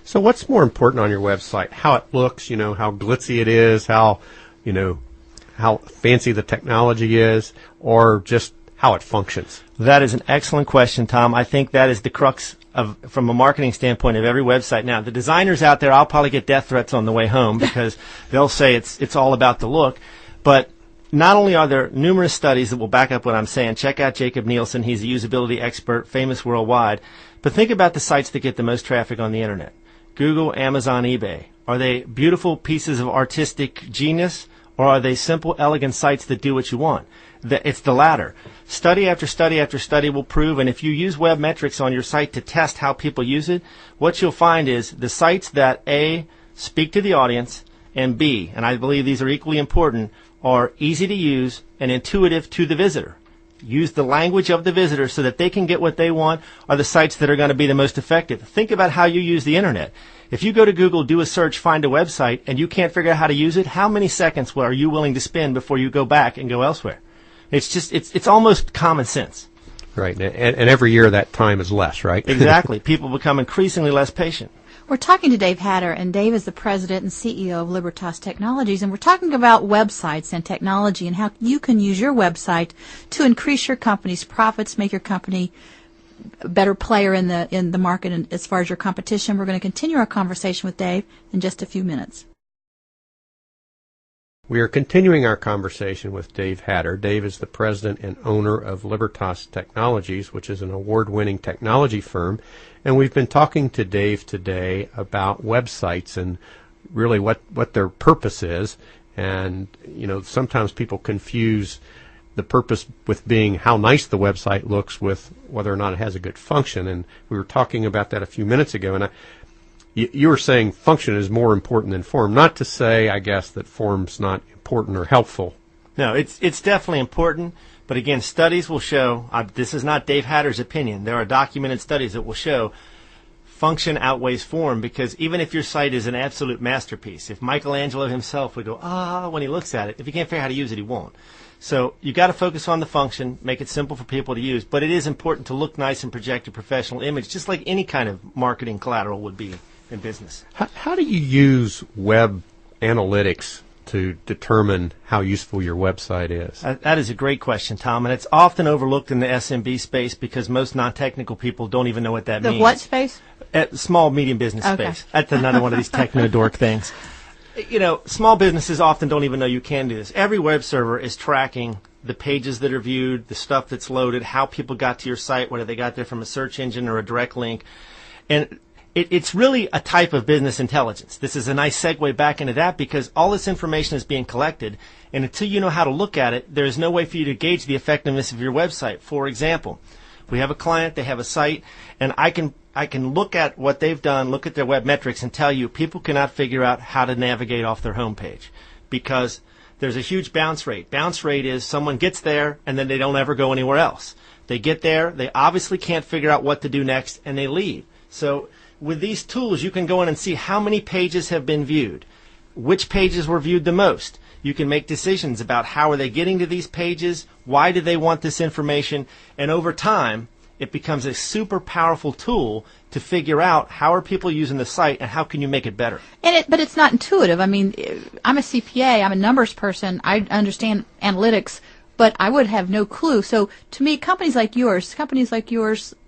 So what's more important on your website? How it looks, how glitzy it is, how fancy the technology is, or just how it functions? That is an excellent question, Tom. I think that is the crux from a marketing standpoint of every website. Now, the designers out there, I'll probably get death threats on the way home because they'll say it's all about the look. But not only are there numerous studies that will back up what I'm saying, check out Jacob Nielsen, he's a usability expert, famous worldwide, but think about the sites that get the most traffic on the internet. Google, Amazon, eBay. Are they beautiful pieces of artistic genius, or are they simple, elegant sites that do what you want? It's the latter. Study after study after study will prove, and if you use web metrics on your site to test how people use it, what you'll find is the sites that A, speak to the audience, and B, and I believe these are equally important, are easy to use and intuitive to the visitor. Use the language of the visitor so that they can get what they want, are the sites that are going to be the most effective. Think about how you use the internet. If you go to Google, do a search, find a website, and you can't figure out how to use it, how many seconds are you willing to spend before you go back and go elsewhere? It's almost common sense. Right, and every year that time is less, right? Exactly. People become increasingly less patient. We're talking to Dave Hatter, and Dave is the president and CEO of Libertas Technologies, and we're talking about websites and technology and how you can use your website to increase your company's profits, make your company a better player in the market. And as far as your competition, we're going to continue our conversation with Dave in just a few minutes. We are continuing our conversation with Dave Hatter. Dave is the president and owner of Libertas Technologies, which is an award-winning technology firm. And we've been talking to Dave today about websites and really what their purpose is. And, sometimes people confuse the purpose with being how nice the website looks with whether or not it has a good function. And we were talking about that a few minutes ago. And you were saying function is more important than form. Not to say, I guess, that form's not important or helpful. No, it's definitely important. But again, studies will show, this is not Dave Hatter's opinion, there are documented studies that will show function outweighs form, because even if your site is an absolute masterpiece, if Michelangelo himself would go, when he looks at it, if he can't figure out how to use it, he won't. So you've got to focus on the function, make it simple for people to use, but it is important to look nice and project a professional image, just like any kind of marketing collateral would be in business. How do you use web analytics to determine how useful your website is? That is a great question, Tom, and it's often overlooked in the SMB space because most non-technical people don't even know what that means. The what space? Small, medium business space. That's another one of these techno-dork things. Small businesses often don't even know you can do this. Every web server is tracking the pages that are viewed, the stuff that's loaded, how people got to your site, whether they got there from a search engine or a direct link. And it's really a type of business intelligence. This is a nice segue back into that because all this information is being collected, and until you know how to look at it, there is no way for you to gauge the effectiveness of your website. For example, we have a client, they have a site, and I can look at what they've done, look at their web metrics, and tell you people cannot figure out how to navigate off their homepage because there's a huge bounce rate. Bounce rate is someone gets there, and then they don't ever go anywhere else. They get there, they obviously can't figure out what to do next, and they leave. So with these tools, you can go in and see how many pages have been viewed, which pages were viewed the most. You can make decisions about how are they getting to these pages, why do they want this information, and over time, it becomes a super powerful tool to figure out how are people using the site and how can you make it better. But it's not intuitive. I mean, I'm a CPA, I'm a numbers person, I understand analytics, but I would have no clue. So to me, companies like yours,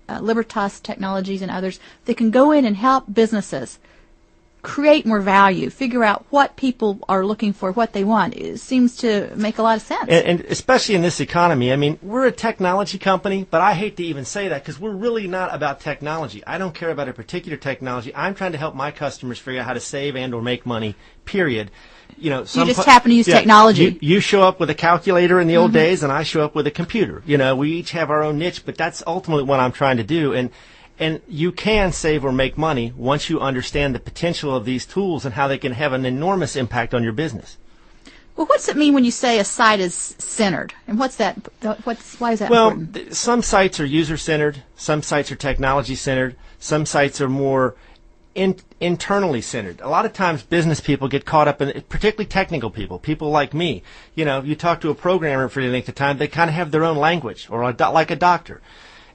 Libertas Technologies and others, they can go in and help businesses create more value, figure out what people are looking for, what they want. It seems to make a lot of sense. And especially in this economy, I mean, we're a technology company, but I hate to even say that because we're really not about technology. I don't care about a particular technology. I'm trying to help my customers figure out how to save and or make money, period. You just happen to use technology. You show up with a calculator in the old days, and I show up with a computer. We each have our own niche, but that's ultimately what I'm trying to do. And you can save or make money once you understand the potential of these tools and how they can have an enormous impact on your business. Well, what's it mean when you say a site is centered? And why is that important? Well, some sites are user-centered. Some sites are technology-centered. Some sites are more internally centered. A lot of times business people get caught up in, particularly technical people like me. You talk to a programmer for any length of time, they kind of have their own language, or like a doctor.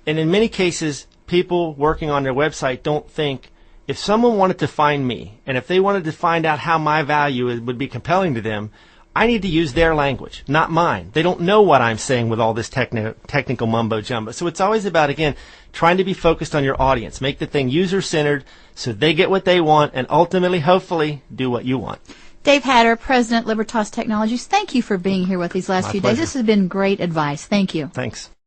And in many cases, people working on their website don't think if someone wanted to find me, and if they wanted to find out how my value would be compelling to them, I need to use their language, not mine. They don't know what I'm saying with all this technical mumbo-jumbo. So it's always about, again, trying to be focused on your audience. Make the thing user-centered so they get what they want and ultimately, hopefully, do what you want. Dave Hatter, President, Libertas Technologies, thank you for being here with these last few days. This has been great advice. Thank you. Thanks.